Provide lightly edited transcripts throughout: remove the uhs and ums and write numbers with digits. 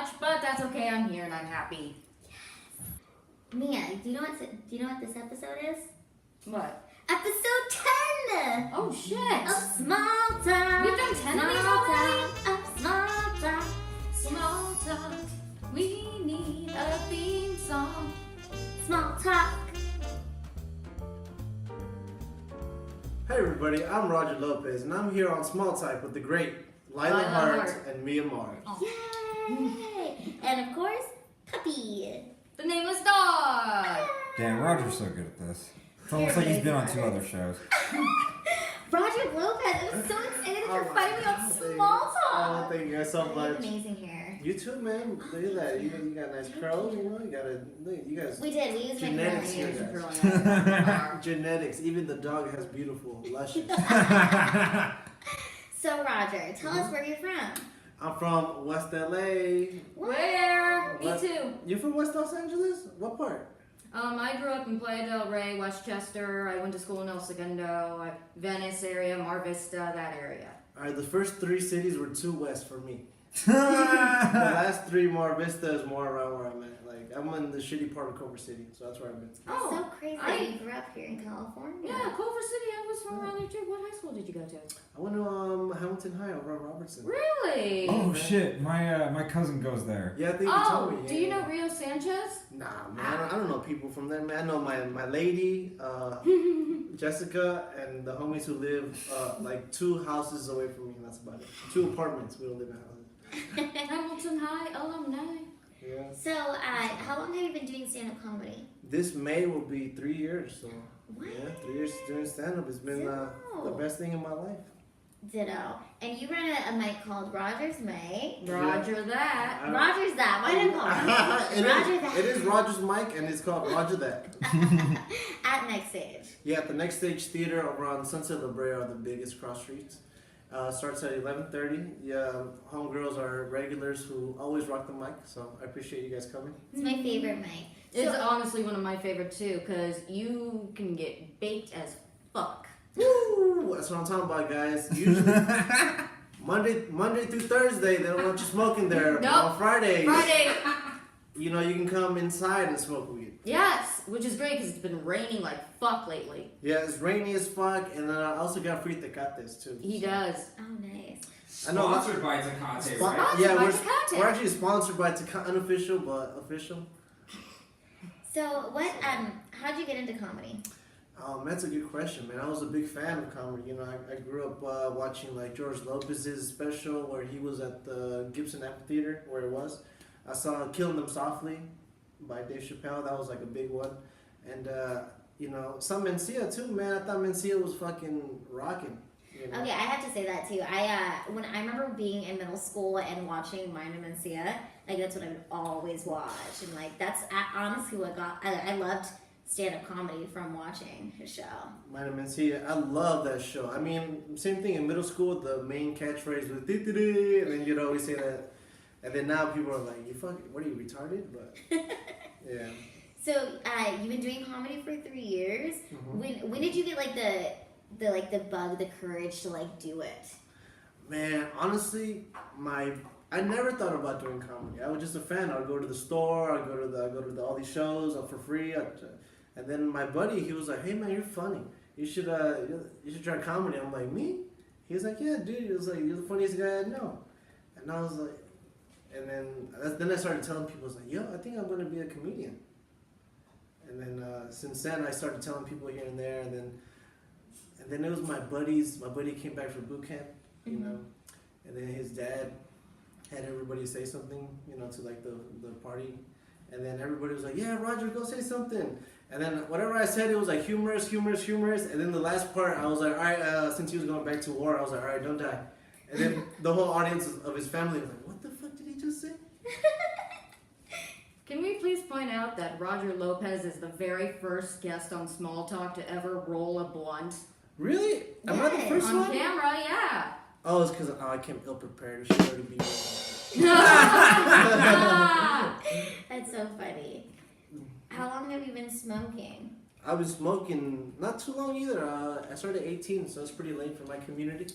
much, but that's okay. I'm here and I'm happy. Mia, do you know what this episode is? What? Episode 10! Oh shit! Of Small Talk. We've done 10 of these already? Of Small Talk. Small talk. We need a theme song. Small Talk. Hey everybody, I'm Roger Lopez, and I'm here on Small Talk with the great Lila Hart and Mia Mars. Yay! And of course, Puppy. The nameless dog. Damn, Roger's so good at this. It's almost like he's been on 2 other shows. Roger Lopez, I'm so excited that you're fighting me on Small Talk. Oh, thank you guys so You much. look amazing here. You too, man. Look at that. You got nice curls, you know? You guys. We did. We used my Genetics hair. here, guys. Genetics. Even the dog has beautiful, luscious. So, Roger, tell us where you're from. I'm from West LA. Where? Me What? too. You from West Los Angeles? What part? I grew up in Playa del Rey, Westchester. I went to school in El Segundo, Venice area, Mar Vista, that area. Alright, the first 3 cities were too west for me. The last 3, Mar Vista, is more around where I'm at. Like, I'm in the shitty part of Culver City, so that's where I've been. That's so crazy that you grew up here in California. Yeah, Culver City. I was from around there too. What high school did you go to? I went to Hamilton High over at Robertson. Really? Oh shit, my cousin goes there. Yeah, I think you told me. Do you know Rio Sanchez? Nah, man, I don't know people from there, man. I know my lady, Jessica, and the homies who live like 2 houses away from me, and that's about it. 2 apartments. We don't live in houses. Hamilton High alumni. Yeah. So, how long have you been doing stand-up comedy? This May will be 3 years, so What? yeah, 3 years doing stand-up. It's been the best thing in my life. Ditto. And you run a mic called Roger's Mic. Roger that. Roger's that. Why didn't call it? Roger that. It is Roger's Mic, and it's called Roger That. At Next Stage. Yeah, at the Next Stage Theater over on Sunset La Brea are the biggest cross streets. Starts at 11:30. Yeah, homegirls are regulars who always rock the mic, so I appreciate you guys coming. It's my favorite mic. It's honestly one of my favorite too, because you can get baked as fuck. Woo! That's what I'm talking about, guys. Usually Monday through Thursday, they don't want you smoking there. But Nope. on Fridays, Friday. you know, you can come inside and smoke weed. Yes, which is great because it's been raining like fuck lately. Yeah, it's rainy as fuck, and then I also got free tecates too. He does. Oh, nice. I know. Sponsored by Tecate, right? Sponsored Yeah, by we're Tecate. actually sponsored by Tecate, unofficial but official. So, how'd you get into comedy? That's a good question, man. I was a big fan of comedy. You know, I grew up watching like George Lopez's special where he was at the Gibson Amphitheater, where it was. I saw Killing Them Softly by Dave Chappelle. That was like a big one. And, you know, some Mencia too, man. I thought Mencia was fucking rocking. You know? Okay, I have to say that too. When I remember being in middle school and watching Mine and Mencia, like that's what I would always watch, and like that's honestly what I loved stand-up comedy from watching his show. Mine and Mencia, I love that show. I mean, same thing in middle school. The main catchphrase was "dee-dee-dee," and then you'd always say that. And then now people are like, "You fucking, what are you retarded?" But yeah. So you've been doing comedy for 3 years. Mm-hmm. When did you get like the bug, the courage to like do it? Man, honestly, I never thought about doing comedy. I was just a fan. I'd go to the store. I'd go to all these shows for free. And then my buddy, he was like, "Hey man, you're funny. You should try comedy." I'm like, "Me?" He was like, "Yeah, dude." He was like, "You're the funniest guy I know." And I was like, and then I started telling people, I was like, "Yo, I think I'm gonna be a comedian." And then since then, I started telling people here and there, and then it was my buddies. My buddy came back from boot camp, you know, and then his dad had everybody say something, you know, to like the party, and then everybody was like, "Yeah, Roger, go say something." And then whatever I said, it was like humorous, and then the last part, I was like, "All right," since he was going back to war, I was like, "All right, don't die." And then the whole audience of his family was like, "What the fuck did he just say?" Can we please point out that Roger Lopez is the very first guest on Small Talk to ever roll a blunt? Really? Am I the Yes. first On one? camera, yeah. Oh, it's because I came ill prepared. It should already be. That's so funny. How long have you been smoking? I was smoking not too long either. I started at 18, so it's pretty late for my community.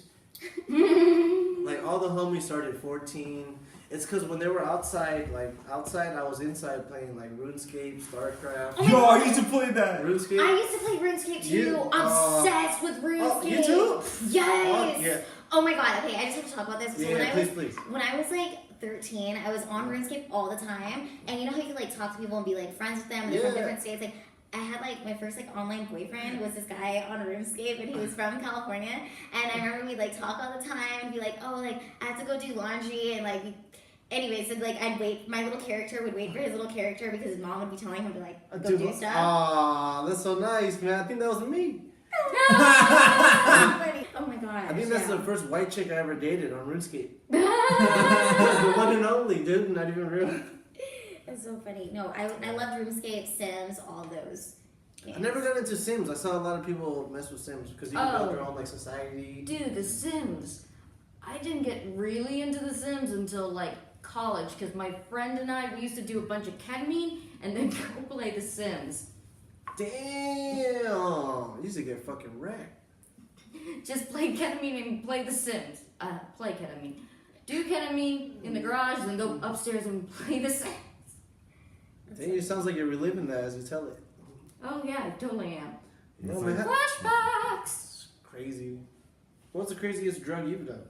Like all the homies started at 14, It's because when they were outside, I was inside playing like RuneScape, StarCraft. Oh my Yo, I God. used to play that. RuneScape. I used to play RuneScape too. Obsessed with RuneScape. Oh, you too? Yes. Oh, yeah. Oh my God. Okay, I just have to talk about this. So Yeah, please. When I was like 13, I was on RuneScape all the time, and you know how you could like talk to people and be like friends with them, and they're from different states. Like I had like my first like online boyfriend was this guy on RuneScape, and he was from California. And I remember we'd like talk all the time and be like, oh, like I have to go do laundry, and like. Anyway, so like I'd wait. My little character would wait for his little character because his mom would be telling him to like go do stuff. Aw, that's so nice, man. I think that was me. Oh my gosh. I think that's the first white chick I ever dated on RuneScape. The one and only, dude. Not even real. It's so funny. No, I loved RuneScape, Sims, all those games. I never got into Sims. I saw a lot of people mess with Sims because you can build your own like society. Dude, The Sims. I didn't get really into The Sims until like college because my friend and I, we used to do a bunch of ketamine and then go play The Sims. Damn! I used to get fucking wrecked. Just play ketamine and play The Sims. Play ketamine. Do ketamine in the garage, then go upstairs and play The Sims. Damn, it sounds like you're reliving that as you tell it. Oh yeah, I totally am. No, man. Flashbacks! It's crazy. What's the craziest drug you've done?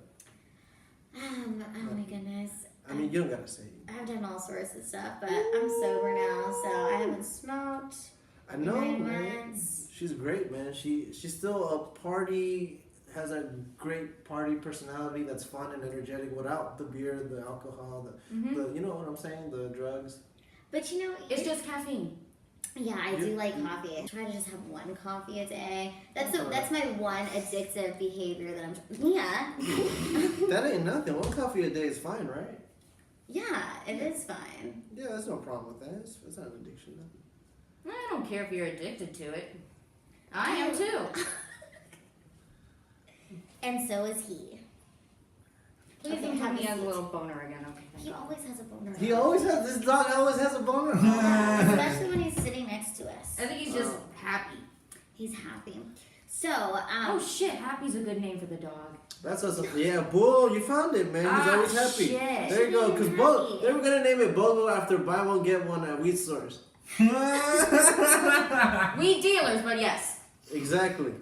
Oh my goodness. I mean, you don't gotta say. I've done all sorts of stuff, but I'm sober now, so I haven't smoked. I know, in 9 man. months. She's great, man. She's still a party, has a great party personality that's fun and energetic without the beer, the alcohol, the you know what I'm saying, the drugs. But you know, It's just caffeine. yeah, I do like coffee. I try to just have one coffee a day. That's my one addictive behavior that I'm. Yeah. That ain't nothing. One coffee a day is fine, right? Yeah, it is fine. Yeah, there's no problem with that. It's not an addiction. Nothing. I don't care if you're addicted to it. I am too. And so is he. Please Okay, don't have tell me a he has a seat. little boner again. Okay, thank He God. always has a boner. He always has this dog. Always has a boner. Especially when he's sitting next to us. I think he's just happy. He's happy. So, Oh shit, Happy's a good name for the dog. That's us. Yeah, Bull, you found it, man. He's always happy. Shit. There you go. Because Happy. they were gonna name it Bogo after buy one get one at Wheat Stores. Weed dealers, but yes. Exactly.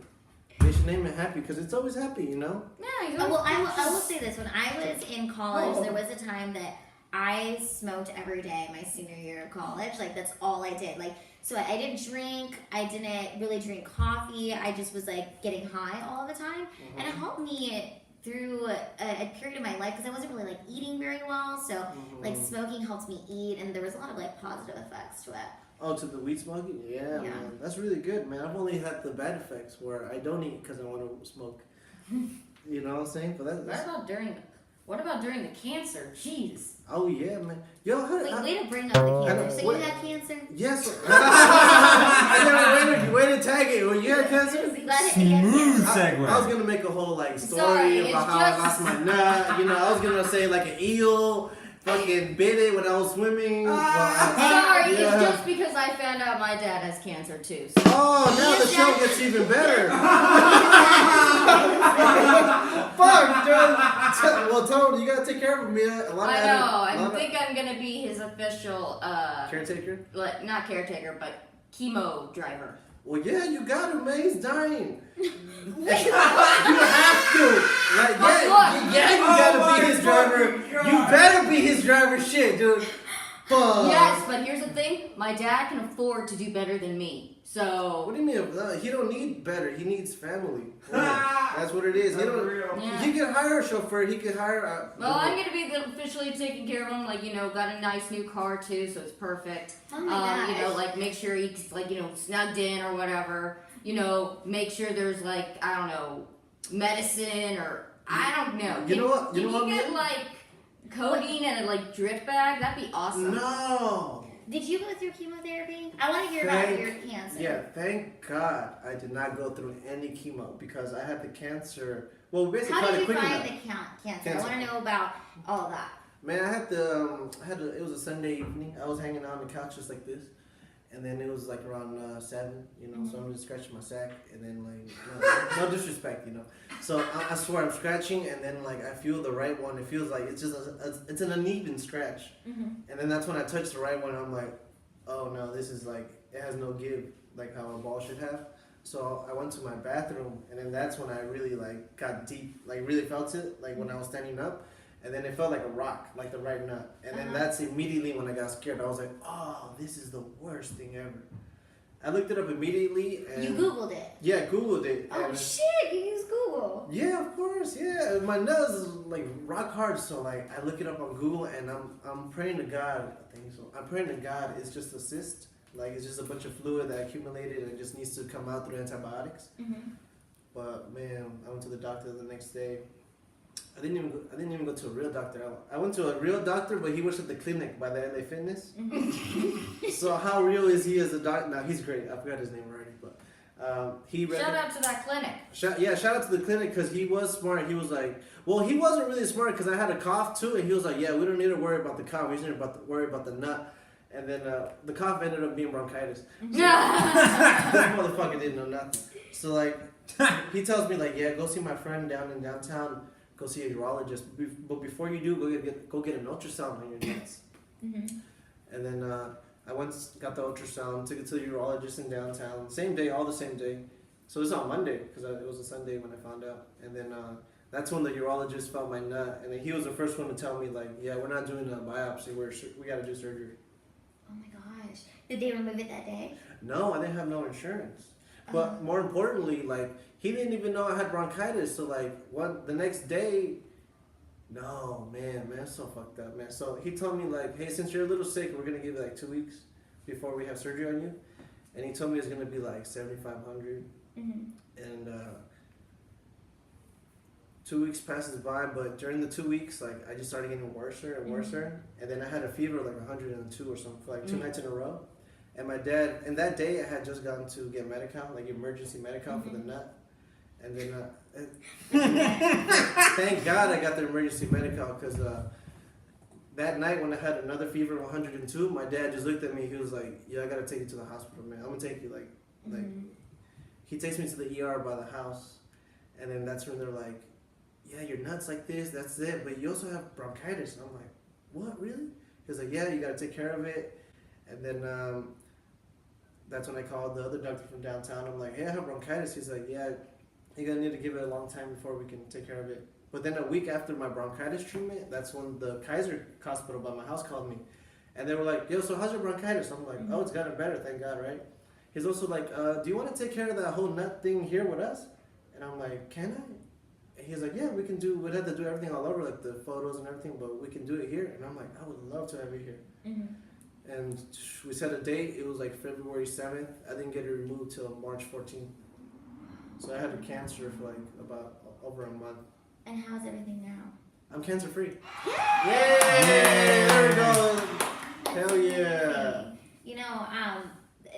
They should name it Happy because it's always happy, you know. Yeah, he's well, always I will say this. When I was in college, there was a time that I smoked every day my senior year of college. Like, that's all I did. Like, so I didn't drink. I didn't really drink coffee. I just was, like, getting high all the time. And it helped me through a period of my life because I wasn't really, like, eating very well. So, like, smoking helped me eat. And there was a lot of, like, positive effects to it. Oh, to the weed smoking? Yeah, man. That's really good, man. I've only had the bad effects where I don't eat because I want to smoke. You know what I'm saying? But what about during the cancer? Jeez. Oh, yeah, man. Yo, how Way to bring up the cancer. I- So what- you had cancer? Yes. I never waited to tag it. When you had cancer? Smooth segue. I was gonna make a whole like story Sorry, about it's how I just- lost my nut. You know, I was gonna say like an eel fucking bit it when I was swimming. Sorry, Yeah. it's just because I found out my dad has cancer too. So. Oh, now the show gets even better. Fuck, dude. Well, Tony, you gotta take care of me. A lot of I know. I lot think I'm gonna be his official, caretaker. like not caretaker, but chemo driver. Well, yeah, you got him, man. He's dying. You have to. Like, yeah, you gotta be his driver. You better be his driver. Shit, dude. Fuck. Yes, but here's the thing: my dad can afford to do better than me. So What do you mean? He don't need better. He needs family. That's what it is. He don't. Yeah. He can hire a chauffeur. He can hire. well, I'm gonna be officially taking care of him. Like got a nice new car too, so it's perfect. Oh my gosh. Like make sure he's snugged in or whatever. Make sure there's I don't know, medicine or I don't know. You know what? You Can know what, you get man? codeine and a drip bag? That'd be awesome. No. Did you go through chemotherapy? I want to hear about your cancer. Yeah, thank God I did not go through any chemo because I had the cancer. Well, we basically How caught did it you quick find enough. the cancer? I want to know about all of that. Man, it was a Sunday evening. I was hanging out on the couch just like this. And then it was like around 7, so I'm just scratching my sack, and then like, no disrespect, So I swear I'm scratching, and then like I feel the right one. It feels like it's just it's an uneven scratch, and then that's when I touch the right one. I'm like, oh no, this is like it has no give, like how a ball should have. So I went to my bathroom, and then that's when I really like got deep, like really felt it, like when I was standing up. And then it felt like a rock, like the right nut. And then that's immediately when I got scared. I was like, oh, this is the worst thing ever. I looked it up immediately. And you Googled it? Yeah, Googled it. Oh, shit, you used Google. Yeah, of course, yeah. My nose is like rock hard. So like I look it up on Google, and I'm praying to God. I think so. I'm praying to God it's just a cyst. Like it's just a bunch of fluid that accumulated and just needs to come out through antibiotics. But man, I went to the doctor the next day. I didn't even go to a real doctor. I went to a real doctor, but he works at the clinic by the LA Fitness. So how real is he as a doctor? No, he's great. I forgot his name already, but Shout out to that clinic. Shout out to the clinic because he was smart. He was like, well, he wasn't really smart because I had a cough too, and he was like, yeah, we don't need to worry about the cough. We just need to worry about the nut. And then the cough ended up being bronchitis. So, this motherfucker didn't know nothing. So like, he tells me like, yeah, go see my friend down in downtown. Go see a urologist, but before you do, go get an ultrasound on your nuts. And then I got the ultrasound, took it to the urologist in downtown, same day, all the same day. So it was on Monday because it was a Sunday when I found out. And then that's when the urologist found my nut, and then he was the first one to tell me like, yeah, we're not doing a biopsy, we got to do surgery. Oh my gosh! Did they remove it that day? No, I didn't have no insurance. But more importantly, like, he didn't even know I had bronchitis. So, like, the next day, no, man, it's so fucked up, man. So he told me, like, hey, since you're a little sick, we're going to give you, like, 2 weeks before we have surgery on you. And he told me it's going to be, like, $7,500. And 2 weeks passes by, but during the 2 weeks, like, I just started getting worse and worse. And then I had a fever, like, 102 or something, for, like, 2 nights in a row. And my dad, and that day I had just gone to get Medi-Cal, like emergency Medi-Cal for the nut. And then, thank God I got the emergency Medi-Cal because that night when I had another fever of 102, my dad just looked at me. He was like, yeah, I got to take you to the hospital, man. I'm going to take you, like, he takes me to the ER by the house. And then that's when they're like, yeah, your nut's like this, that's it. But you also have bronchitis. And I'm like, what, really? He's like, yeah, you got to take care of it. And then that's when I called the other doctor from downtown. I'm like, hey, I have bronchitis. He's like, yeah, you're going to need to give it a long time before we can take care of it. But then a week after my bronchitis treatment, that's when the Kaiser Hospital by my house called me. And they were like, yo, so how's your bronchitis? I'm like, oh, it's gotten better, thank God, right? He's also like, do you want to take care of that whole nut thing here with us? And I'm like, can I? And he's like, yeah, we'd have to do everything all over, like the photos and everything, but we can do it here. And I'm like, I would love to have it here. And we set a date. It was like February 7th. I didn't get it removed till March 14th. So I had a cancer for like about over a month. And how's everything now? I'm cancer free. Yay! There we go. Hell yeah. You know,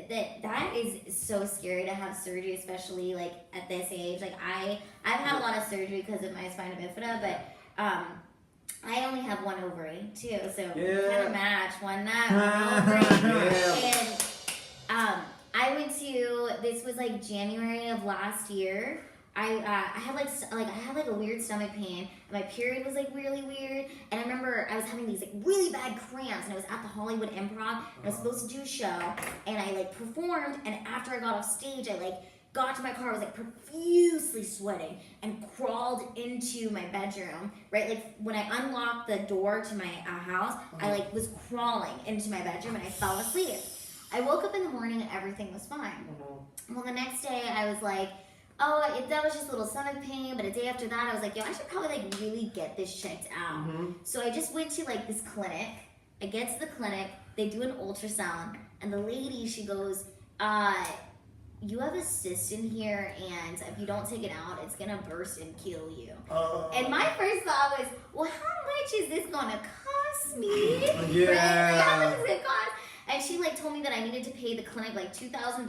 that is so scary to have surgery, especially like at this age. Like I've had a lot of surgery because of my spina bifida, but I only have one ovary too, so kind of match one nut, one ovary. And I went to, this was like January of last year. I had like a weird stomach pain, and my period was like really weird. And I remember I was having these like really bad cramps, and I was at the Hollywood Improv, and I was supposed to do a show, and I like performed, and after I got off stage, I like got to my car, I was like profusely sweating and crawled into my bedroom, right? Like when I unlocked the door to my house, I like was crawling into my bedroom and I fell asleep. I woke up in the morning and everything was fine. Well, the next day I was like, oh, that was just a little stomach pain, but a day after that I was like, yo, I should probably like really get this checked out. So I just went to like this clinic. I get to the clinic, they do an ultrasound, and the lady, she goes, you have a cyst in here, and if you don't take it out, it's gonna burst and kill you. And my first thought was, well, how much is this gonna cost me? Yeah. Right? Like, how much does it cost? And she like told me that I needed to pay the clinic like $2,000.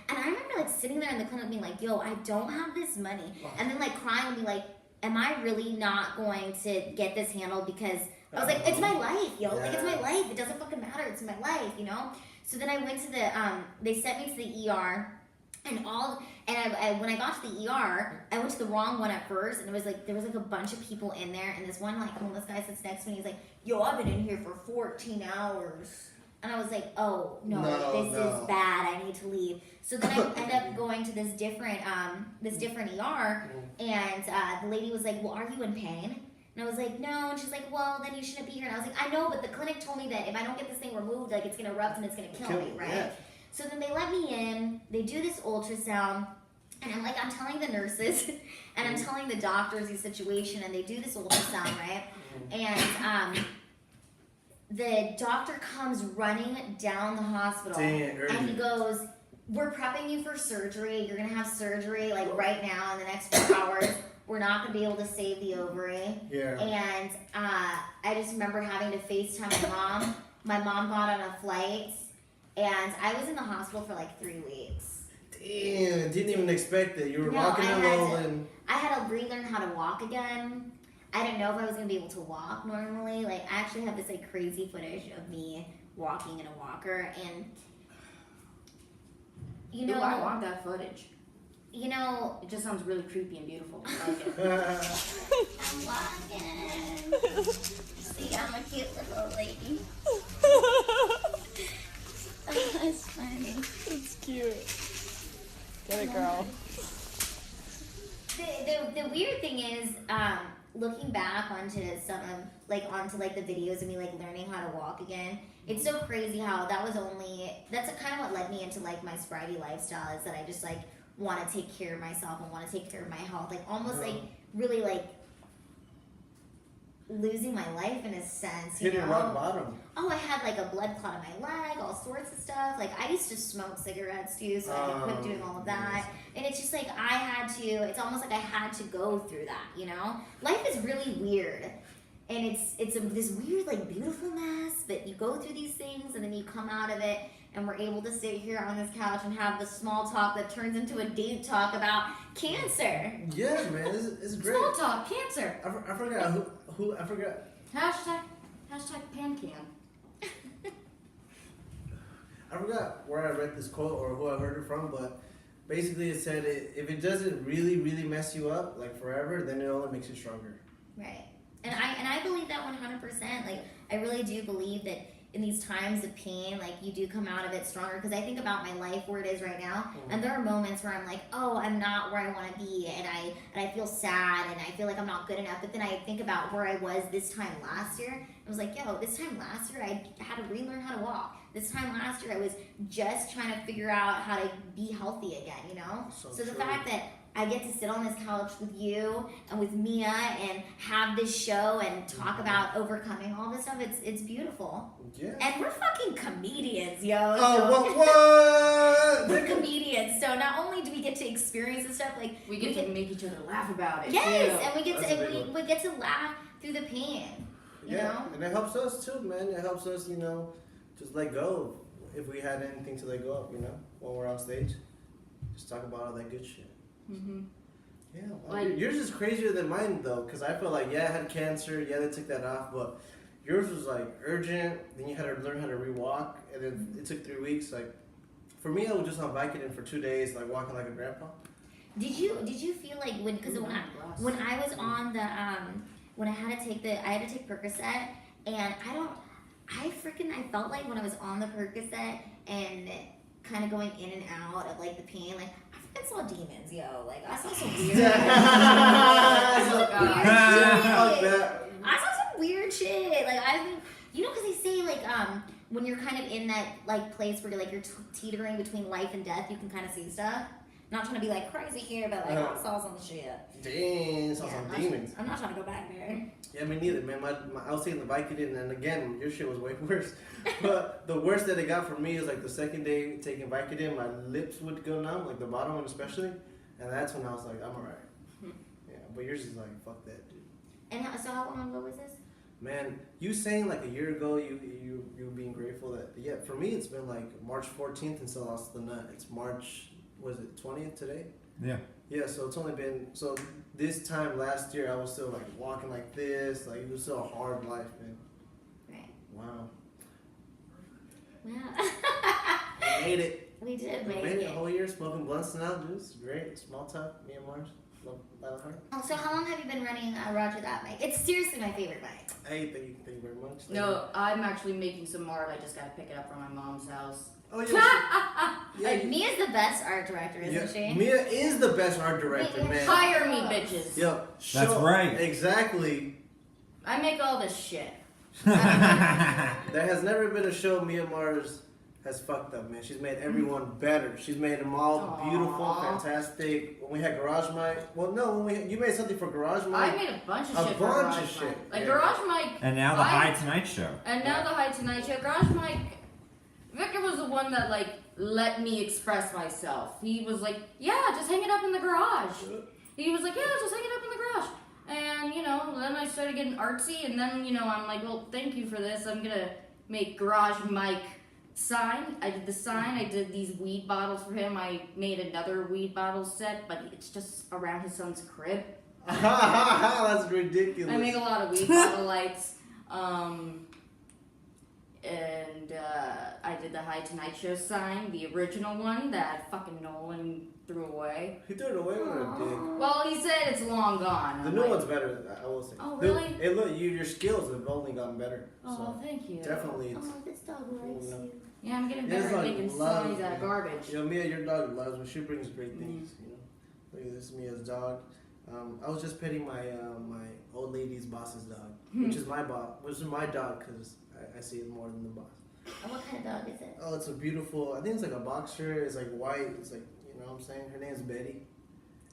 And I remember like sitting there in the clinic being like, yo, I don't have this money. And then like crying and be like, am I really not going to get this handled? Because I was like, it's my life, yo. Like, it's my life. It doesn't fucking matter. It's my life, you know? So then I went to the, they sent me to the ER. And when I got to the ER, I went to the wrong one at first, and it was like there was like a bunch of people in there, and this one like homeless guy sits next to me. He's like, "Yo, I've been in here for 14 hours," and I was like, "Oh no, this is bad. I need to leave." So then I ended up going to this different ER, and the lady was like, "Well, are you in pain?" And I was like, "No," and she's like, "Well, then you shouldn't be here." And I was like, "I know, but the clinic told me that if I don't get this thing removed, like it's gonna erupt and it's gonna kill me, right?" Yeah. So then they let me in, they do this ultrasound, and I'm telling the nurses, and I'm telling the doctors the situation, and they do this ultrasound, right? And the doctor comes running down the hospital, and he goes, "We're prepping you for surgery. You're gonna have surgery like right now in the next 4 hours. We're not gonna be able to save the ovary." Yeah. And I just remember having to FaceTime my mom. My mom got on a flight. And I was in the hospital for like 3 weeks. Damn, didn't even expect it. You were walking alone. I had to relearn how to walk again. I didn't know if I was gonna be able to walk normally. Like I actually have this like crazy footage of me walking in a walker, and you know, I want that footage. You know, it just sounds really creepy and beautiful. I like it. I'm walking. See, I'm a cute little lady. That's funny. It's cute. Get it, girl. The weird thing is, looking back onto onto the videos of me like learning how to walk again. It's so crazy how that's kind of what led me into like my sobriety lifestyle, is that I just like want to take care of myself and want to take care of my health, like almost like really like losing my life in a sense. Hitting rock bottom. Oh, I had like a blood clot in my leg, all sorts of stuff. Like I used to smoke cigarettes too, so I quit doing all of that. And it's just like it's almost like I had to go through that, you know? Life is really weird. And it's this weird, like beautiful mess, but you go through these things and then you come out of it, and we're able to sit here on this couch and have the small talk that turns into a deep talk about cancer. Yeah, man, it's great. Small talk, cancer. I forgot who I forgot. Hashtag PanCan. I forgot where I read this quote or who I heard it from, but basically it said if it doesn't really, really mess you up like forever, then it only makes you stronger. Right. And I believe that 100%. Like I really do believe that in these times of pain, like you do come out of it stronger. Because I think about my life where it is right now, and there are moments where I'm like, oh, I'm not where I want to be, and I feel sad, and I feel like I'm not good enough. But then I think about where I was this time last year. I was like, yo, this time last year I had to relearn how to walk. This time last year I was just trying to figure out how to be healthy again, you know? So the fact that I get to sit on this couch with you and with Mia and have this show and talk about overcoming all this stuff, it's beautiful. Yeah. And we're fucking comedians, yo. Oh, what? We're comedians, so not only do we get to experience this stuff, like we get to make each other laugh about it. Yes, too. and we get to laugh through the pain. You know? And it helps us too, man. It helps us, just let go if we had anything to let go of, when we're on stage. Just talk about all that good shit. Mm-hmm. Yeah, well, yours is crazier than mine though, because I felt like, I had cancer, they took that off, but yours was like urgent, then you had to learn how to rewalk, and then it took 3 weeks. Like, for me, I was just on Vicodin for 2 days, like walking like a grandpa. Did you feel like when I was on the when I had to take Percocet, and I felt like when I was on the Percocet and kind of going in and out of like the pain, like I saw demons, yo. Like I saw some weird I saw some weird shit. Like because they say like when you're kind of in that like place where you're teetering between life and death, you can kind of see stuff. Not trying to be like crazy here, but like I saw some shit. Dang, saw some demons. I'm not trying to go back there. Yeah, me neither, man. I was taking the Vicodin, and again, your shit was way worse. But the worst that it got for me is like the second day taking Vicodin, my lips would go numb, like the bottom one especially, and that's when I was like, I'm alright. Yeah, but yours is like, fuck that, dude. And so how long ago was this? Man, you saying like a year ago, you being grateful that for me it's been like March 14th until I lost the nut. It's March, was it 20th today? Yeah. Yeah, so it's only been, this time last year I was still like walking like this, like it was still a hard life, man. Right. Wow. Wow. made it. We did We make made it a it. whole year smoking blunts now, dude. It's great. Small talk. Me and Mars. Love Lila Hart. Oh, so how long have you been running Roger that mic? It's seriously my favorite mic. Hey, thank you very much. No, I'm actually making some art. I just gotta pick it up from my mom's house. Oh yeah. Like, Mia's the best art director, isn't yeah. she? Mia is the best art director, Wait, man. Hire me, bitches. Yo, That's right. Exactly. I make all this shit. There has never been a show Mia Mars has fucked up, man. She's made everyone better. She's made them all beautiful, Aw. fantastic. When we had Garage Mic, well, no, you made something for Garage Mic. I made a bunch of A shit for bunch Garage of shit, Mic. Like yeah. Garage Mic. And now the I- High Tonight Show. And now the High Tonight Show. Garage Mic. Victor was the one that like let me express myself. He was like, yeah, just hang it up in the garage. He was like, yeah, just hang it up in the garage. And you know, then I started getting artsy, and then you know, I'm like, well, thank you for this. I'm gonna make Garage Mic sign. I did the sign. I did these weed bottles for him. I made another weed bottle set, but it's just around his son's crib. That's ridiculous. I make a lot of weed bottle lights. And I did the High Tonight Show sign, the original one that fucking Nolan threw away. He threw it away with a dick. Well, he said it's long gone. The I'm new like, one's better, I will say. Oh, The- really? Hey, look, your skills have only gotten better. Oh, So thank you. definitely, it's, Oh, this dog likes Oh, no. you. Yeah, I'm getting Yeah, better it's at like making love, songs out of man. garbage. you know, Mia, your dog loves me. She brings great things. You know, look at this, Mia's dog. I was just petting my my old lady's boss's dog, which is my dog, because I see it more than the boss. And what kind of dog is it? Oh, it's a beautiful. I think it's like a boxer. It's like white. It's like, you know what I'm saying. Her name's Betty.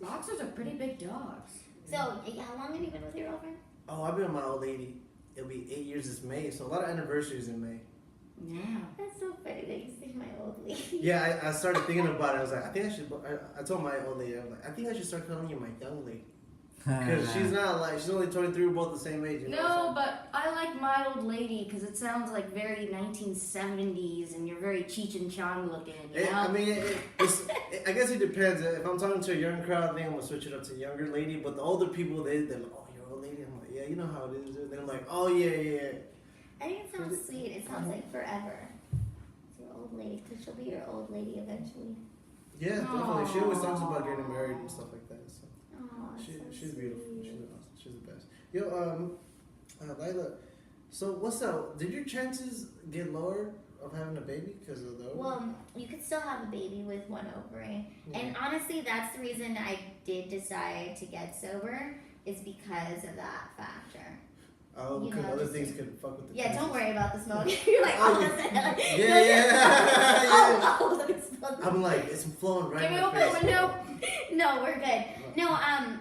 Boxers are pretty big dogs. So, how long have you been with your girlfriend? Oh, I've been with my old lady. It'll be 8 years this May. So a lot of anniversaries in May. Yeah. That's so funny that you say my old lady. Yeah, I started thinking about it. I was like, I think I should. I told my old lady, I was like, I think I should start calling you my young lady. Because she's not like, she's only 23, we're both the same age. You know No, but I like my old lady because it sounds like very 1970s and you're very Cheech and Chong looking, you know? I mean, I guess it depends. If I'm talking to a young crowd, I think I'm going to switch it up to younger lady. But the older people, they're like, oh, you're old lady? I'm like, yeah, you know how it is. They're like, oh, yeah. I think it sounds sweet. It sounds like forever. It's your old lady, because she'll be your old lady eventually. Yeah, definitely. She always talks about getting married and stuff like that. So. Oh, She's beautiful. She's awesome. She's the best. Yo, Lila. So what's up? Did your chances get lower of having a baby because of the? Well, you could still have a baby with one ovary. Yeah. And honestly, that's the reason I did decide to get sober, is because of that factor. Oh, you because know, other just things to- could fuck with the. Yeah, chances. don't worry about the smoke. You're like, Oh, oh, listen. yeah. Oh, let me smell I'm like, it's flowing right Can we in my open the face. window? No, we're good. No,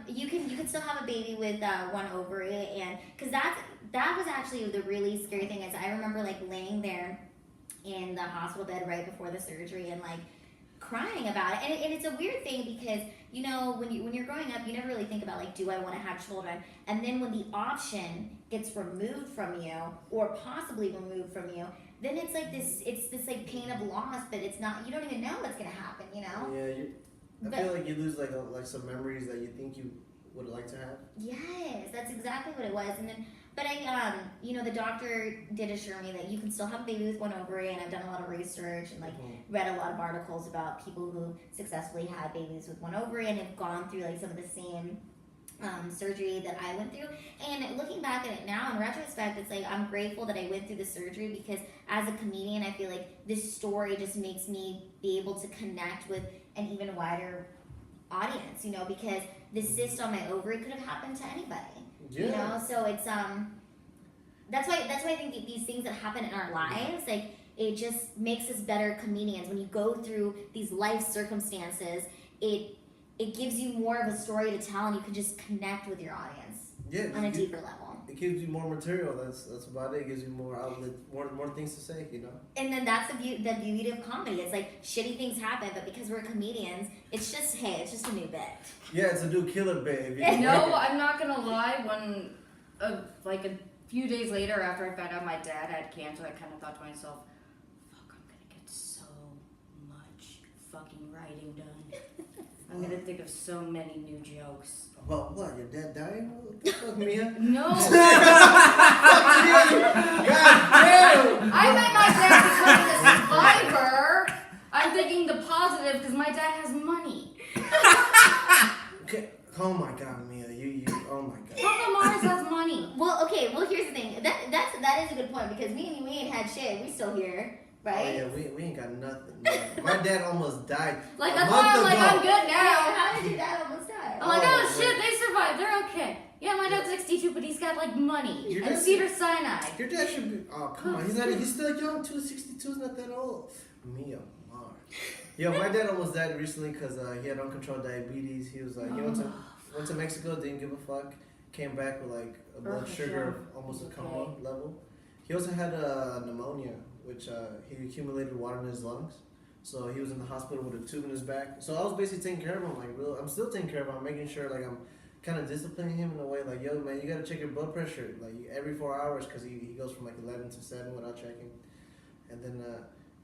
you can still have a baby with one ovary, and because that was actually the really scary thing. Is I remember like laying there in the hospital bed right before the surgery and like crying about it. And it's a weird thing because you know when you're growing up, you never really think about like, do I want to have children? And then when the option gets removed from you or possibly removed from you, then it's like this like pain of loss, but it's not. You don't even know what's gonna happen. You know. Yeah, I But- feel like you lose like some memories that you think you would like to have. Yes, that's exactly what it was. And then, but I, the doctor did assure me that you can still have a baby with one ovary, and I've done a lot of research and like read a lot of articles about people who successfully had babies with one ovary and have gone through like some of the same surgery that I went through. And looking back at it now, in retrospect, it's like I'm grateful that I went through the surgery because as a comedian, I feel like this story just makes me be able to connect with an even wider audience, you know, because the cyst on my ovary could have happened to anybody. Yeah. You know, so it's that's why I think that these things that happen in our lives, like it just makes us better comedians. When you go through these life circumstances, it gives you more of a story to tell, and you can just connect with your audience on a deeper level. It gives you more material. That's about it. It gives you more outlet, more things to say. You know. And then that's the beauty of comedy. It's like shitty things happen, but because we're comedians, it's just a new bit. Yeah, it's a new killer babe. No, I'm not gonna lie. When, like a few days later, after I found out my dad had cancer, I kind of thought to myself, "Fuck, I'm gonna get so much fucking writing done. I'm gonna think of so many new jokes." About what? Your dad dying? What the fuck, Mia? No, God damn! I met my dad becoming a survivor. I'm Oh my God, Mia, you, oh my God. Papa Mars has money. Well, okay. Well, here's the thing. That is a good point because me and you, we ain't had shit. We still here, right? Oh yeah, we ain't got nothing. Man. My dad almost died. Like, a that's month why I'm like, ago. I'm good Yeah, now. how did your dad almost die? I'm like, Oh, oh shit, they survived. They're okay. Yeah, my dad's 62, but he's got like money Your and dad's- cedar cyanide. Your dad should be. Oh come on, he's still young too. 62 is not that old. Mia Mars. Yo, my dad almost died recently because he had uncontrolled diabetes. He was like, he went to Mexico, didn't give a fuck, came back with like a blood sugar of almost a coma level. He also had pneumonia, which he accumulated water in his lungs. So he was in the hospital with a tube in his back. So I was basically taking care of him, I'm still taking care of him. I'm making sure like I'm kind of disciplining him in a way like, yo man, you gotta check your blood pressure like every 4 hours because he goes from like 11 to 7 without checking. And then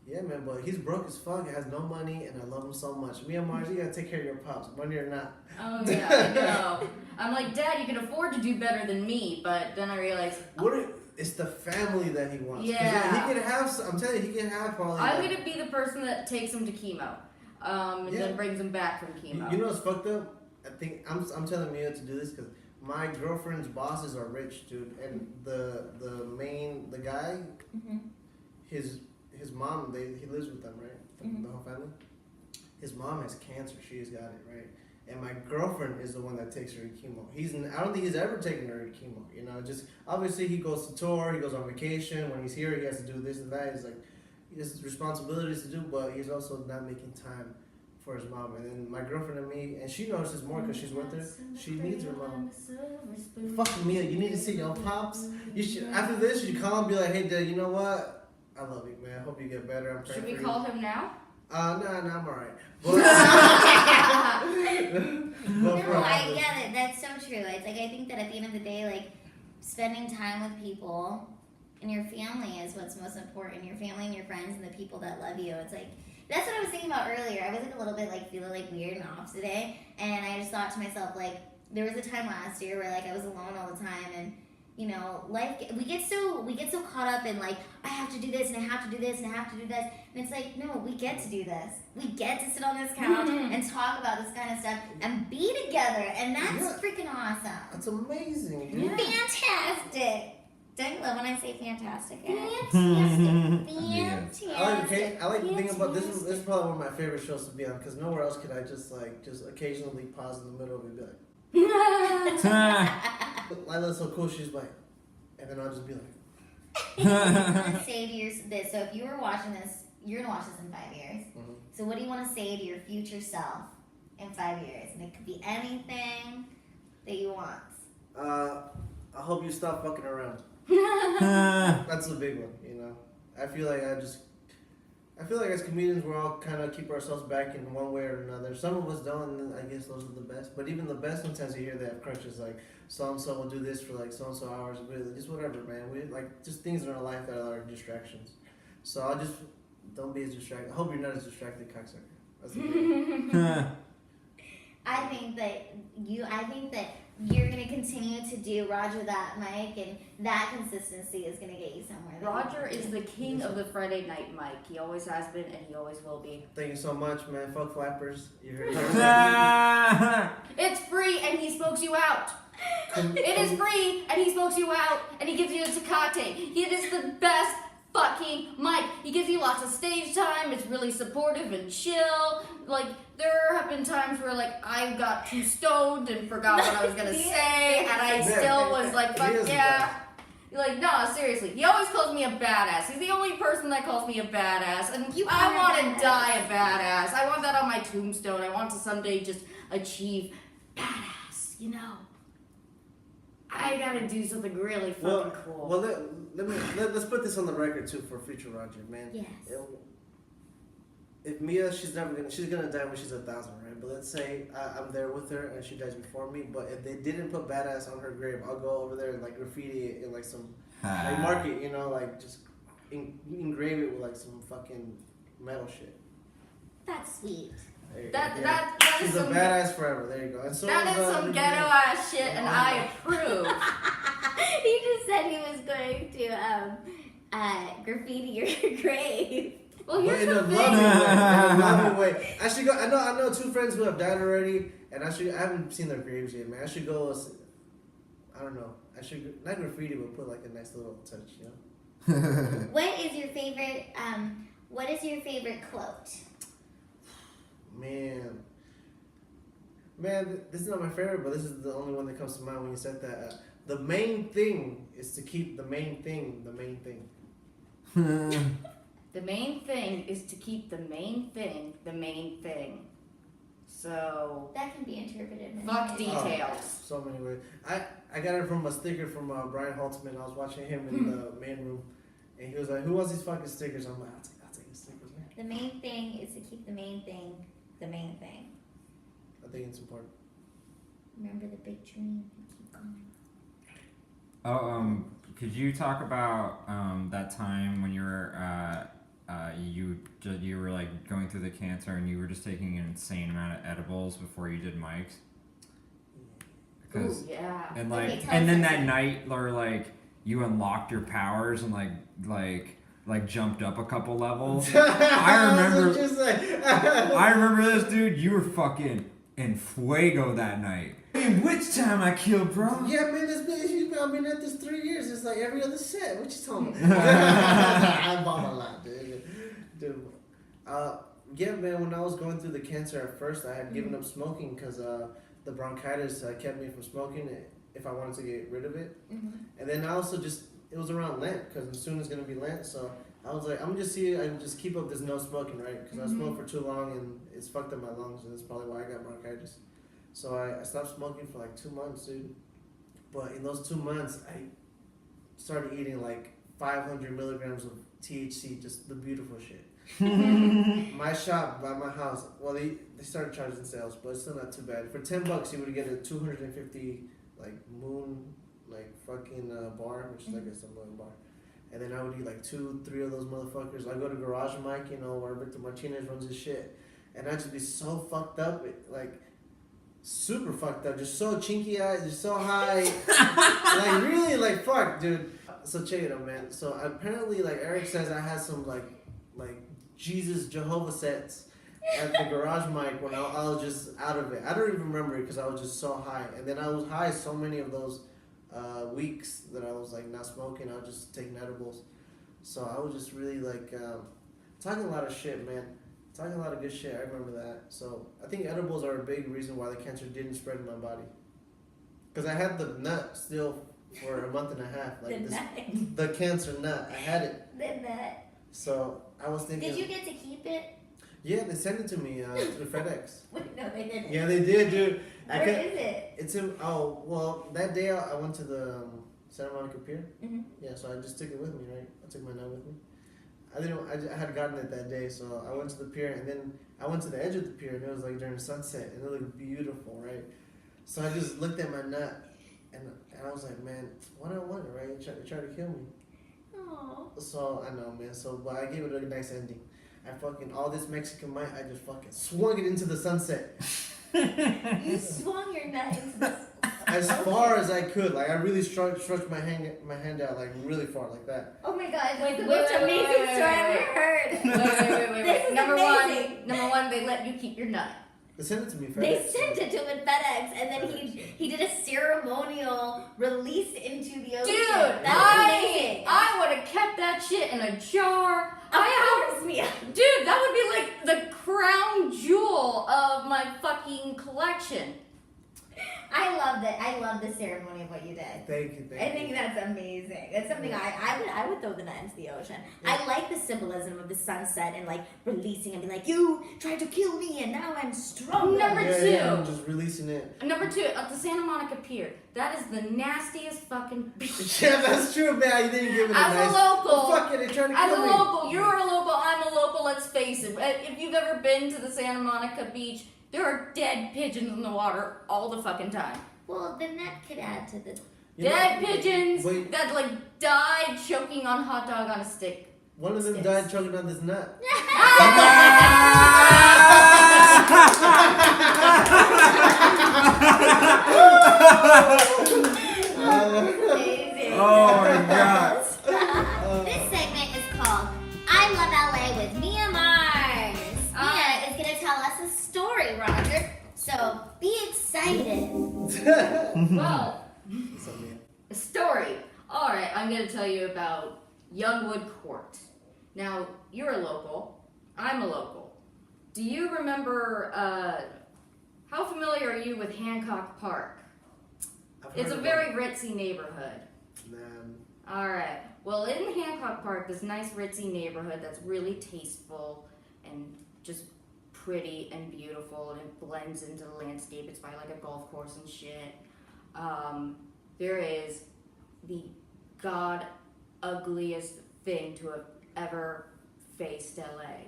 yeah man, but he's broke as fuck, he has no money, and I love him so much. Mia Mars, you gotta take care of your pops, money or not. Oh yeah, I know. I'm like, Dad, you can afford to do better than me, but then I realized It's the family that he wants. Yeah. He can have. I'm telling you, he can have probably. I'm gonna be the person that takes him to chemo, and then brings him back from chemo. You know what's fucked up? I think I'm telling Mia to do this because my girlfriend's bosses are rich, dude, and the guy, his mom, he lives with them, right? The whole family. His mom has cancer. She's got it, right? And my girlfriend is the one that takes her to chemo. I don't think he's ever taken her to chemo. You know, just obviously he goes to tour, he goes on vacation. When he's here, he has to do this and that. He's like, he has responsibilities to do, but he's also not making time for his mom. And then my girlfriend and me, and she notices more because she's with her. She needs her mom. Fuck Mia, you need to see your pops. You should after this, you call him and be like, hey Dad, you know what? I love you, man. I hope you get better. I'm praying Should we for call him now? No, I'm alright. No, I get it. That's so true. It's like I think that at the end of the day, like spending time with people and your family is what's most important. Your family and your friends and the people that love you. It's like that's what I was thinking about earlier. I was like a little bit like feeling like weird and off today, and I just thought to myself like there was a time last year where like I was alone all the time and. You know, life, we get so caught up in like, I have to do this and I have to do this and I have to do this. And it's like, no, we get to do this. We get to sit on this couch and talk about this kind of stuff and be together. And that's freaking awesome. That's amazing, dude. Yeah. Fantastic. Don't you love when I say fantastic? Fantastic. I like to think about this. This is probably one of my favorite shows to be on because nowhere else could I just occasionally pause in the middle of it and be like, Lila's so cool, she's like, and then I'll just be like, I want to say to you this. So if you were watching this, you're gonna watch this in 5 years. Mm-hmm. So what do you want to say to your future self in 5 years? And it could be anything that you want. I hope you stop fucking around. That's the big one, you know. I feel like as comedians, we're all kind of keep ourselves back in one way or another. Some of us don't, and I guess those are the best. But even the best, sometimes you hear they have crutches, like so-and-so will do this for like so-and-so hours, but just whatever, man. We like just things in our life that are distractions. So I'll just, don't be as distracted. I hope you're not as distracted, cocksucker. That's the big one. I think that you're going to continue to do Roger that mic, and that consistency is going to get you somewhere. Roger is the king of the Friday night mic. He always has been, and he always will be. Thank you so much, man. Fuck flappers. You heard it. It's free, and he smokes you out. It is free, and he smokes you out, and he gives you a Tecate. It is the best fucking mic. He gives you lots of stage time. It's really supportive and chill. Like, there have been times where, like, I got too stoned and forgot what I was gonna say, and I still was like, fuck yeah. Like, no, seriously. He always calls me a badass. He's the only person that calls me a badass, and I want to die a badass. I want that on my tombstone. I want to someday just achieve badass, you know? I gotta do something really fucking cool. Well, let's put this on the record too for future Roger, man. Yes. If Mia, she's gonna die when she's 1,000, right? But let's say I'm there with her and she dies before me. But if they didn't put badass on her grave, I'll go over there and like graffiti it in like some like mark it, you know, like just engrave it with like some fucking metal shit. That's sweet. That she's is a some badass forever. There you go. And so that is some ghetto ass shit, and I approve. He just said he was going to graffiti your grave. Well, here's in the a thing. loving way. should go. I know 2 friends who have died already, and I haven't seen their graves yet, man. I should go. I don't know. I should not graffiti, but put like a nice little touch, you know. What is your favorite? What is your favorite quote? Man, this is not my favorite, but this is the only one that comes to mind when you said that. The main thing is to keep the main thing the main thing. The main thing is to keep the main thing the main thing. So That can be interpreted. in fuck many ways. details. So many ways. I got it from a sticker from Brian Holtzman. I was watching him in the main room, and he was like, "Who wants these fucking stickers?" I'm like, "I'll take the stickers, man." The main thing is to keep the main thing the main thing. I think it's important. Remember the big dream and keep going. Oh, could you talk about that time when you were you were like going through the cancer and you were just taking an insane amount of edibles before you did mics? Ooh, yeah. And Okay, like tell and us then something. that night or like you unlocked your powers and like jumped up a couple levels. I remember Just like, I remember this, dude. You were fucking in fuego that night. In which time I killed, bro? yeah, man, I've been at this 3 years. It's like every other set. What you talking about? I bought a lot, dude. Yeah, man, when I was going through the cancer at first, I had given up smoking because the bronchitis kept me from smoking if I wanted to get rid of it. And then I also it was around Lent because soon it's going to be Lent. So I was like, I'm just see I can just keep up this no smoking, right? Because I smoked for too long and it's fucked up my lungs, and that's probably why I got bronchitis. So I stopped smoking for like 2 months, dude. But in those 2 months, I started eating like 500 milligrams of THC, just the beautiful shit. My shop by my house, well, they started charging sales, but it's still not too bad. For $10, you would get a 250 like moon like fucking bar, which is like a similar bar. And then I would eat like 2-3 of those motherfuckers. I go to Garage Mike, you know, where Victor Martinez runs his shit, and I'd just be so fucked up, like super fucked up, just so chinky eyes, just so high, like really like fuck, dude. So check it out, man. So apparently, like Eric says, I had some like Jesus Jehovah sets at the Garage Mic when I was just out of it. I don't even remember it because I was just so high, and then I was high so many of those weeks that I was like not smoking. I was just taking edibles. So I was just really like talking a lot of shit, man. Talking a lot of good shit. I remember that. So I think edibles are a big reason why the cancer didn't spread in my body. Because I had the nut still for a month and a half. Like the cancer nut. I had it. The nut. So I was thinking. Did you get to keep it? Yeah, they sent it to me through FedEx. Wait, no, they didn't. Yeah, they did, dude. Where is it? It's in. Oh, well, that day I went to the Santa Monica Pier. Mm-hmm. Yeah, so I just took it with me, right? I took my nut with me. I had gotten it that day, so I went to the pier, and then I went to the edge of the pier, and it was like during sunset, and it looked beautiful, right? So I just looked at my nut, and I was like, man, why do I want it, right? You tried to kill me. Aww. So I know, man. So, but I gave it a nice ending. I fucking all this Mexican might, I just fucking swung it into the sunset. You swung your nut into the As far as I could, like I really stretched my hand out like really far, like that. Oh my god, Wait, this is the wait, most wait, amazing wait, wait, story I've wait, ever heard. Wait. This is amazing. Number one, they let you keep your nut. They sent it to me. They FedEx. sent it to him in FedEx, and then he did a ceremonial release into the ocean. Dude, That's amazing. I would have kept that shit in a jar. Dude, that would be like the crown jewel of my fucking collection. I love that. I love the ceremony of what you did. Thank you. I think that's amazing. That's something I would throw the nut into the ocean. Yeah. I like the symbolism of the sunset and like releasing and be like, you tried to kill me and now I'm strong. Number Yeah, two. yeah, I'm just releasing it. Number two, at the Santa Monica Pier. That is the nastiest fucking beach. Yeah, that's true, man. You didn't give it As a nice. a local, Well, fuck it, they tried to as a kill me. local, you're a local, I'm a local, let's face it. If you've ever been to the Santa Monica beach, there are dead pigeons in the water all the fucking time. Well, then that could add to the. Dead pigeons Wait. that like died choking on hot dog on a stick. One of them Sticks. died choking on this nut. Amazing. Oh my god. This segment is called I Love LA with Mia Mars. Mia is going to tell us a story, Roger. So be excited. Well, So, man. a story. All right, I'm going to tell you about Youngwood Court. Now, you're a local. I'm a local. Do you remember, how familiar are you with Hancock Park? I've It's a heard very ritzy neighborhood. about it. All right. Well, in Hancock Park, this nice ritzy neighborhood that's really tasteful and just pretty and beautiful, and it blends into the landscape. It's by like a golf course and shit. There is the god ugliest thing to have ever faced LA.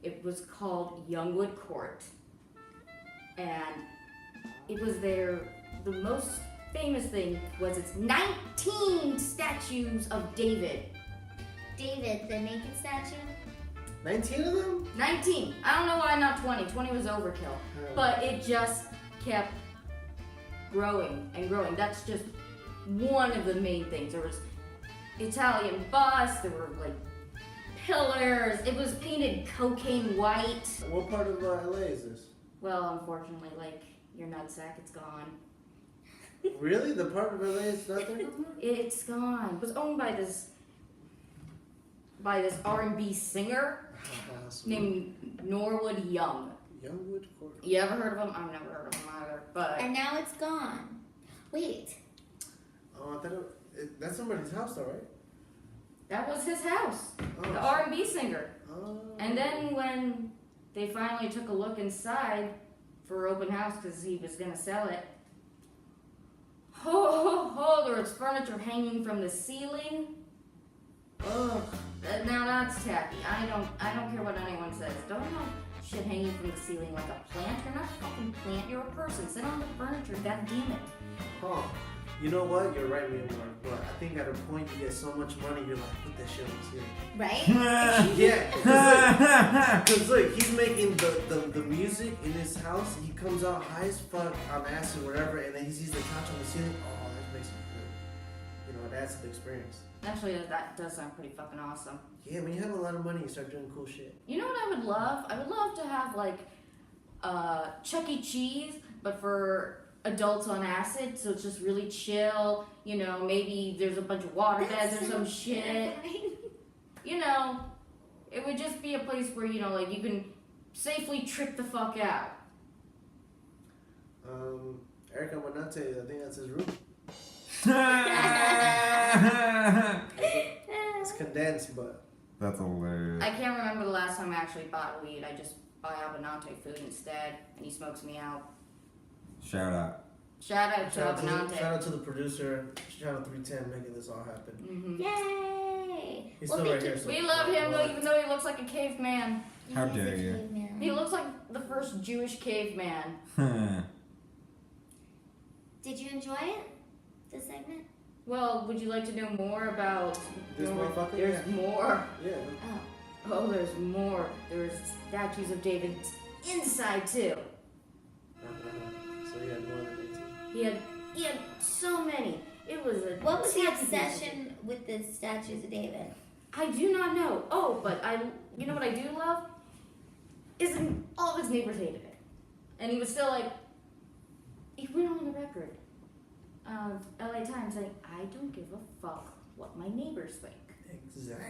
It was called Youngwood Court, and it was the most famous thing was its 19 statues of David. David, the naked statue. 19 of them? 19. I don't know why not 20. 20 was overkill. But it just kept growing and growing. That's just one of the main things. There was Italian busts, there were like pillars. It was painted cocaine white. What part of LA is this? Well, unfortunately, like your nutsack, it's gone. Really? The part of LA is not there no more? It's gone. It was owned by this R&B singer named Norwood Young. Youngwood Court. You ever heard of him? I've never heard of him either. But And now it's gone. Wait. Oh, I thought that's somebody's house, though, right? that was his house. Oh, The R&B singer. Oh. And then when they finally took a look inside for open house because he was gonna sell it, there was furniture hanging from the ceiling. Oh. Now that's tacky. I don't care what anyone says. Don't have shit hanging from the ceiling like a plant. You're not a fucking plant. You're a person. Sit on the furniture. God damn it. Huh. You know what? You're right, Mia Mark. But I think at a point you get so much money, you're like, put that shit on the ceiling. Right? Yeah. Because look, he's making the music in his house. He comes out high as fuck on acid, whatever, and then he sees the couch on the ceiling. Oh, that makes it good. You know, it adds to the experience. Actually, that does sound pretty fucking awesome. Yeah, when you have a lot of money, you start doing cool shit. You know what I would love? I would love to have like Chuck E. Cheese, but for adults on acid, so it's just really chill. You know, maybe there's a bunch of water beds or some shit. You know, it would just be a place where, you know, like you can safely trip the fuck out. Eric, I would not tell you. I think that's his room. It's condensed, but That's hilarious. I can't remember the last time I actually bought weed. I just buy Abinante food instead, and he smokes me out. Shout out. Shout out to shout Abinante. out to the producer, Channel 310, making this all happen. Mm-hmm. Yay! He's Well, still right thank here. you. So We love him, though, even though he looks like a caveman. How He's a dare you. caveman. He looks like the first Jewish caveman. Did you enjoy it? This segment? Well, would you like to know more about... This motherfucker? There's more. Yeah. Oh. Oh, there's more. There's statues of David inside, too. So he had more than 18. He had so many. It was a... What was the tacky obsession with the statues of David? I do not know. Oh, but you know what I do love? Is all of his neighbors hated it. And he was still like, he went on the record of LA Times saying, I don't give a fuck what my neighbors think. Exactly.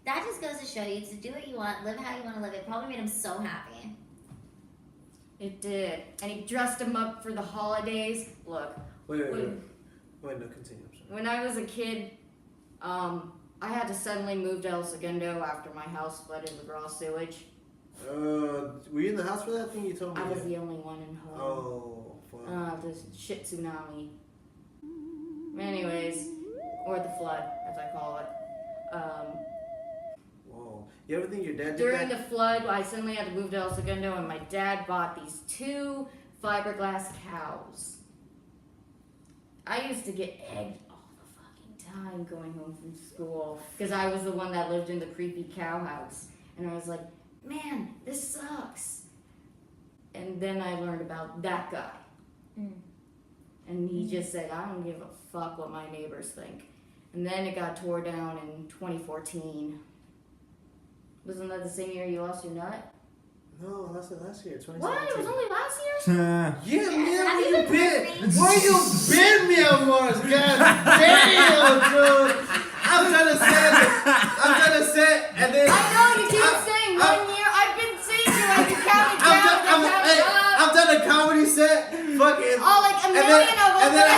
That just goes to show you to do what you want, live how you want to live. It probably made him so happy. It did. And he dressed him up for the holidays. Look, Wait, no, continue. I'm sorry. when I was a kid, I had to suddenly move to El Segundo after my house flooded with raw sewage. Were you in the house for that thing you told me? I was the only one in home. Oh, fuck. The shit tsunami. Anyways, or the flood, as I call it. Whoa. You ever think your dad did During that? the flood, I suddenly had to move to El Segundo, and my dad bought these 2 fiberglass cows. I used to get egged all the fucking time going home from school because I was the one that lived in the creepy cow house. And I was like, man, this sucks. And then I learned about that guy. Mm. And he just said, I don't give a fuck what my neighbors think. And then it got tore down in 2014. Wasn't that the same year you lost your nut? No, that's last year, 2017. What? It was only last year? Yeah, man, Have where you you been been? listening? Where you been, Mia Mars? God damn, dude. I'm trying to set, and then I know you keep saying 1 year. I've been seeing you like you counted down. I've done a comedy set, fucking. Oh, like a million of them. And then I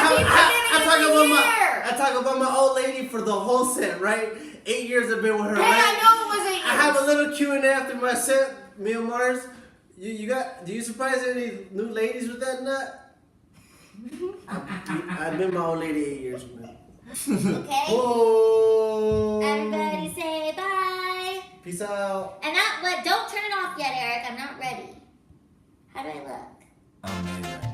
I talk about my old lady for the whole set, right? 8 years I've been with her. Hey, right? I know it was 8 years. I have a little Q&A after my set, Mia Mars. Do you surprise any new ladies with that nut? I've been my old lady 8 years, man. Okay. Whoa. Everybody say bye. Peace out. And don't turn it off yet, Eric. I'm not ready. How do I look? Amazing.